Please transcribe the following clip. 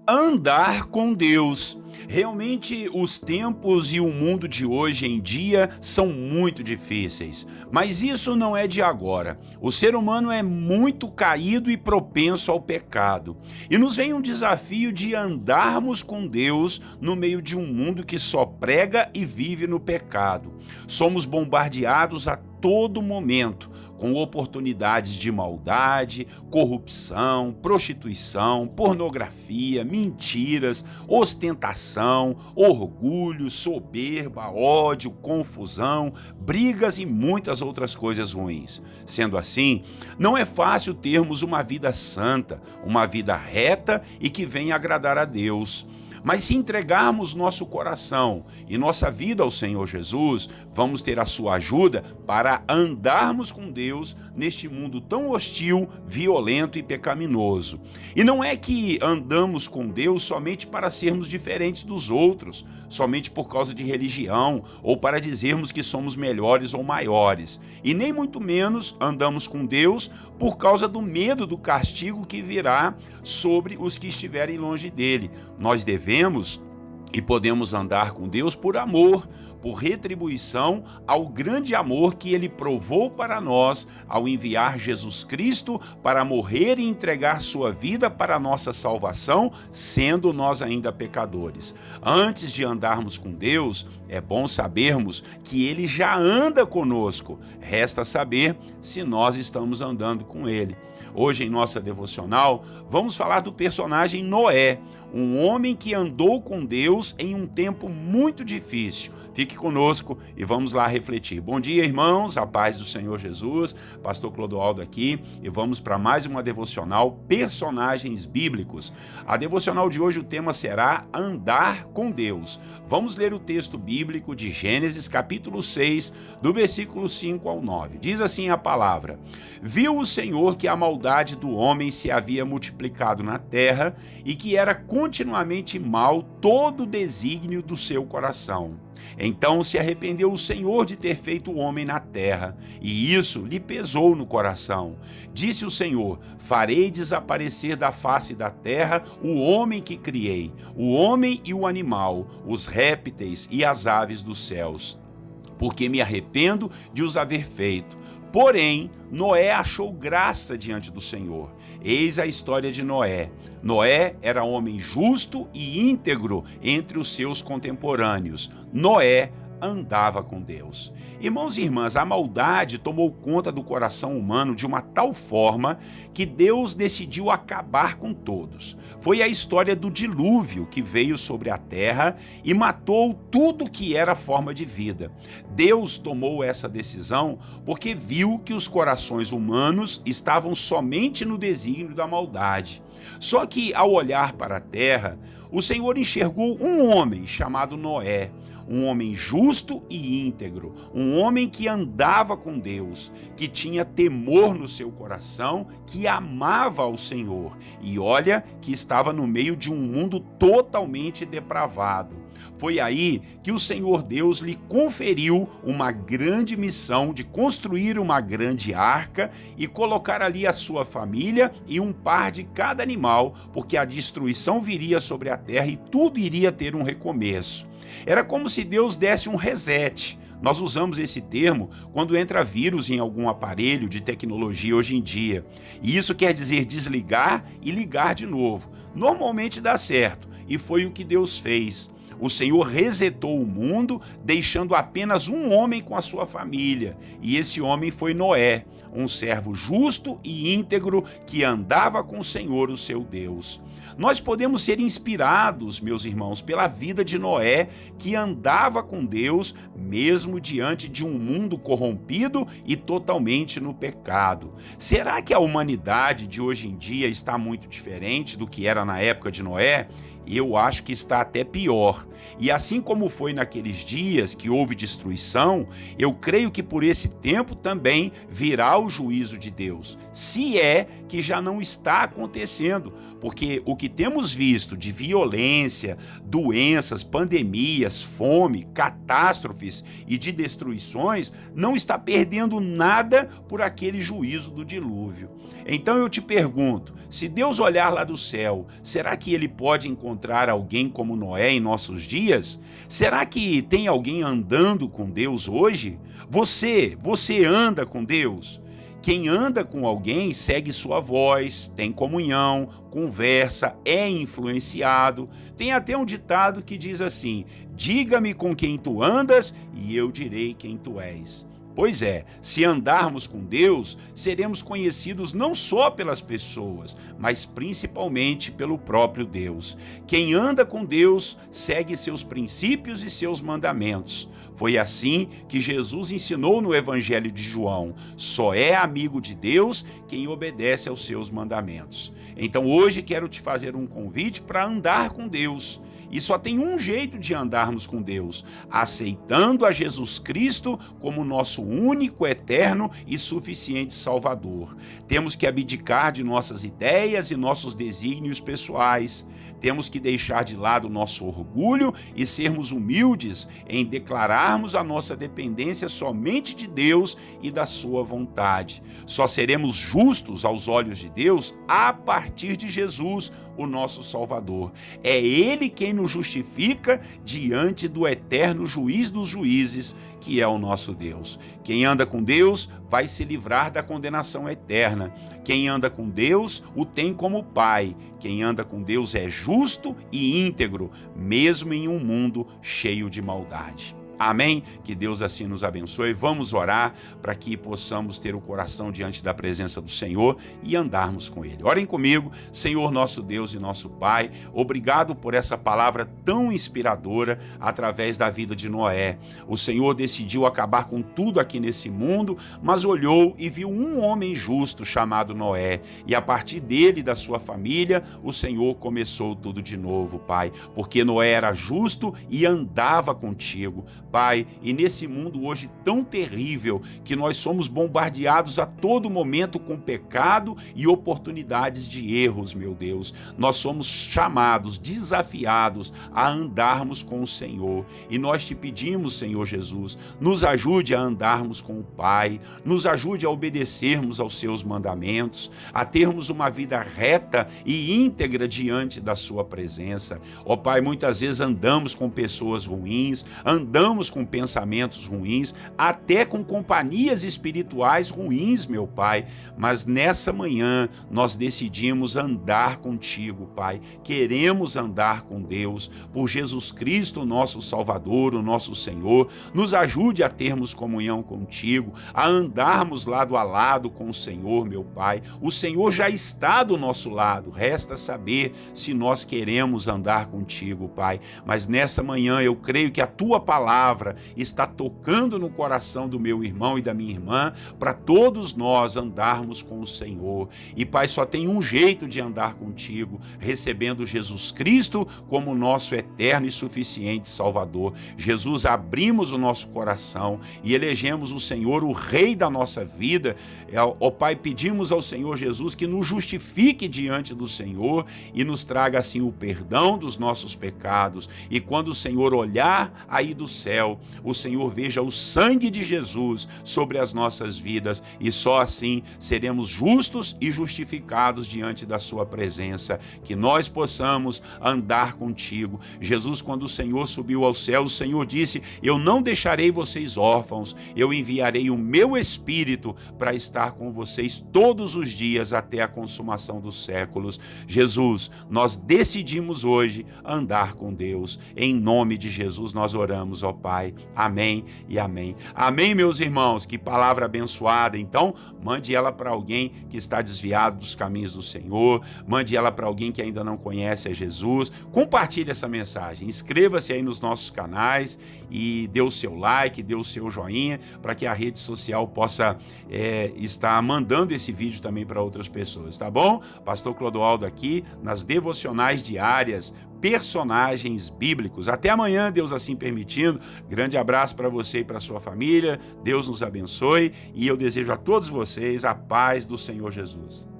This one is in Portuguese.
Andar com Deus. Realmente, os tempos e o mundo de hoje em dia são muito difíceis, mas isso não é de agora. O ser humano é muito caído e propenso ao pecado. E nos vem um desafio de andarmos com Deus no meio de um mundo que só prega e vive no pecado. Somos bombardeados a todo momento com oportunidades de maldade, corrupção, prostituição, pornografia, mentiras, ostentação, orgulho, soberba, ódio, confusão, brigas e muitas outras coisas ruins. Sendo assim, não é fácil termos uma vida santa, uma vida reta e que venha agradar a Deus. Mas se entregarmos nosso coração e nossa vida ao Senhor Jesus, vamos ter a sua ajuda para andarmos com Deus neste mundo tão hostil, violento e pecaminoso. E não é que andamos com Deus somente para sermos diferentes dos outros, somente por causa de religião ou para dizermos que somos melhores ou maiores. E nem muito menos andamos com Deus por causa do medo do castigo que virá sobre os que estiverem longe dele. Nós devemos e podemos andar com Deus por amor, por retribuição ao grande amor que ele provou para nós ao enviar Jesus Cristo para morrer e entregar sua vida para a nossa salvação, sendo nós ainda pecadores. Antes de andarmos com Deus, é bom sabermos que ele já anda conosco. Resta saber se nós estamos andando com ele. Hoje, em nossa devocional, vamos falar do personagem Noé, um homem que andou com Deus em um tempo muito difícil. Fique conosco e vamos lá refletir. Bom dia, irmãos, a paz do Senhor Jesus, pastor Clodoaldo aqui, e vamos para mais uma devocional, Personagens Bíblicos. A devocional de hoje, o tema será Andar com Deus. Vamos ler o texto bíblico de Gênesis, capítulo 6, do versículo 5 ao 9. Diz assim a palavra: Viu o Senhor que a maldade do homem se havia multiplicado na terra e que era continuamente mal todo o desígnio do seu coração. Então se arrependeu o Senhor de ter feito o homem na terra, e isso lhe pesou no coração. Disse o Senhor: farei desaparecer da face da terra o homem que criei, o homem e o animal, os répteis e as aves dos céus, porque me arrependo de os haver feito. Porém, Noé achou graça diante do Senhor. Eis a história de Noé. Noé era homem justo e íntegro entre os seus contemporâneos. Noé andava com Deus. Irmãos e irmãs, a maldade tomou conta do coração humano de uma tal forma que Deus decidiu acabar com todos. Foi a história do dilúvio que veio sobre a terra e matou tudo que era forma de vida. Deus tomou essa decisão porque viu que os corações humanos estavam somente no desígnio da maldade. Só que, ao olhar para a terra, o Senhor enxergou um homem chamado Noé, um homem justo e íntegro, um homem que andava com Deus, que tinha temor no seu coração, que amava ao Senhor. E olha que estava no meio de um mundo totalmente depravado. Foi aí que o Senhor Deus lhe conferiu uma grande missão de construir uma grande arca e colocar ali a sua família e um par de cada animal, porque a destruição viria sobre a terra e tudo iria ter um recomeço. Era como se Deus desse um reset. Nós usamos esse termo quando entra vírus em algum aparelho de tecnologia hoje em dia. E isso quer dizer desligar e ligar de novo. Normalmente dá certo, e foi o que Deus fez. O Senhor resetou o mundo, deixando apenas um homem com a sua família. E esse homem foi Noé, um servo justo e íntegro que andava com o Senhor, o seu Deus. Nós podemos ser inspirados, meus irmãos, pela vida de Noé, que andava com Deus, mesmo diante de um mundo corrompido e totalmente no pecado. Será que a humanidade de hoje em dia está muito diferente do que era na época de Noé? Eu acho que está até pior. E assim como foi naqueles dias que houve destruição, eu creio que por esse tempo também virá o juízo de Deus, se é que já não está acontecendo, porque o que temos visto de violência, doenças, pandemias, fome, catástrofes e de destruições não está perdendo nada por aquele juízo do dilúvio. Então eu te pergunto, se Deus olhar lá do céu, será que ele pode encontrar alguém como Noé em nossos dias? Será que tem alguém andando com Deus hoje? Você anda com Deus? Quem anda com alguém segue sua voz, tem comunhão, conversa, é influenciado. Tem até um ditado que diz assim: diga-me com quem tu andas e eu direi quem tu és. Pois é, se andarmos com Deus, seremos conhecidos não só pelas pessoas, mas principalmente pelo próprio Deus. Quem anda com Deus segue seus princípios e seus mandamentos. Foi assim que Jesus ensinou no Evangelho de João: só é amigo de Deus quem obedece aos seus mandamentos. Então hoje quero te fazer um convite para andar com Deus. E só tem um jeito de andarmos com Deus: aceitando a Jesus Cristo como nosso único, eterno e suficiente Salvador. Temos que abdicar de nossas ideias e nossos desígnios pessoais. Temos que deixar de lado nosso orgulho e sermos humildes em declararmos a nossa dependência somente de Deus e da sua vontade. Só seremos justos aos olhos de Deus a partir de Jesus, o nosso Salvador. É Ele quem nos justifica diante do eterno juiz dos juízes, que é o nosso Deus. Quem anda com Deus vai se livrar da condenação eterna. Quem anda com Deus o tem como Pai. Quem anda com Deus é justo e íntegro, mesmo em um mundo cheio de maldade. Amém? Que Deus assim nos abençoe. Vamos orar para que possamos ter o coração diante da presença do Senhor e andarmos com Ele. Orem comigo. Senhor, nosso Deus e nosso Pai, obrigado por essa palavra tão inspiradora através da vida de Noé. O Senhor decidiu acabar com tudo aqui nesse mundo, mas olhou e viu um homem justo chamado Noé. E a partir dele e da sua família, o Senhor começou tudo de novo, Pai, porque Noé era justo e andava contigo. Pai, e nesse mundo hoje tão terrível que nós somos bombardeados a todo momento com pecado e oportunidades de erros, meu Deus, nós somos chamados, desafiados a andarmos com o Senhor. E nós te pedimos, Senhor Jesus, nos ajude a andarmos com o Pai, nos ajude a obedecermos aos seus mandamentos, a termos uma vida reta e íntegra diante da sua presença. Ó Pai, muitas vezes andamos com pessoas ruins, andamos com pensamentos ruins, até com companhias espirituais ruins, meu Pai, mas nessa manhã nós decidimos andar contigo, Pai. Queremos andar com Deus, por Jesus Cristo, nosso Salvador, o nosso Senhor. Nos ajude a termos comunhão contigo, a andarmos lado a lado com o Senhor, meu Pai. O Senhor já está do nosso lado, resta saber se nós queremos andar contigo, Pai. Mas nessa manhã eu creio que a tua palavra está tocando no coração do meu irmão e da minha irmã, para todos nós andarmos com o Senhor. E Pai, só tem um jeito de andar contigo: recebendo Jesus Cristo como nosso eterno e suficiente Salvador. Jesus, abrimos o nosso coração e elegemos o Senhor o Rei da nossa vida. Ó Pai, pedimos ao Senhor Jesus que nos justifique diante do Senhor e nos traga assim o perdão dos nossos pecados. E quando o Senhor olhar aí do céu, o Senhor veja o sangue de Jesus sobre as nossas vidas, e só assim seremos justos e justificados diante da sua presença. Que nós possamos andar contigo. Jesus, quando o Senhor subiu ao céu, o Senhor disse: eu não deixarei vocês órfãos, eu enviarei o meu Espírito para estar com vocês todos os dias até a consumação dos séculos. Jesus, nós decidimos hoje andar com Deus. Em nome de Jesus nós oramos, ó Pai. Amém e amém. Amém, meus irmãos. Que palavra abençoada. Então, mande ela para alguém que está desviado dos caminhos do Senhor. Mande ela para alguém que ainda não conhece a Jesus. Compartilhe essa mensagem. Inscreva-se aí nos nossos canais e dê o seu like, dê o seu joinha, para que a rede social possa estar mandando esse vídeo também para outras pessoas, tá bom? Pastor Clodoaldo aqui nas devocionais diárias personagens bíblicos. Até amanhã, Deus assim permitindo. Grande abraço para você e para sua família. Deus nos abençoe e eu desejo a todos vocês a paz do Senhor Jesus.